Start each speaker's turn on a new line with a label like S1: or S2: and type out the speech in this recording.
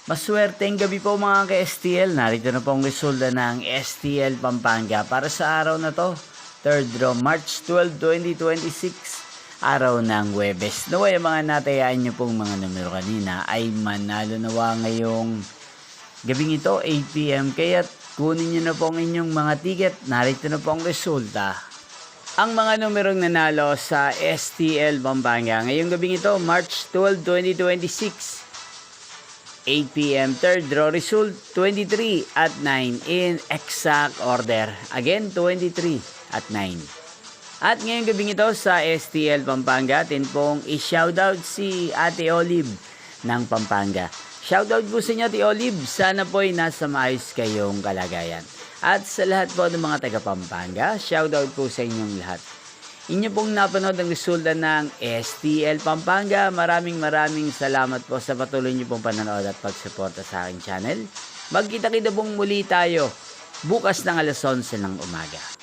S1: Maswerteng gabi po mga ka-STL. Narito na po ang resulta ng STL Pampanga para sa araw na to. 3rd draw, March 12, 2026. Araw ng Huwebes. Naway ang mga natayaan nyo pong mga numero kanina ay manalo nawa ngayong gabing ito, 8 PM. Kaya kunin nyo na po ang inyong mga ticket. Narito na po ang resulta. Ang mga numerong nanalo sa STL Pampanga ngayong gabing ito, March 12, 2026. 8 PM, 3rd draw result, 23 at 9 in exact order. Again, 23 at 9. At ngayong gabing ito sa STL Pampanga, atin pong i-shoutout si Ate Olive ng Pampanga. Shoutout po sa inyo, Ate Olive. Sana po'y nasa maayos kayong kalagayan. At sa lahat po ng mga taga Pampanga, shoutout po sa inyong lahat. Inyo pong napanood ang resulta ng STL Pampanga. Maraming salamat po sa patuloy niyo pong panonood at pagsuporta sa aking channel. Magkita-kita pong muli tayo bukas ng alas 11 ng umaga.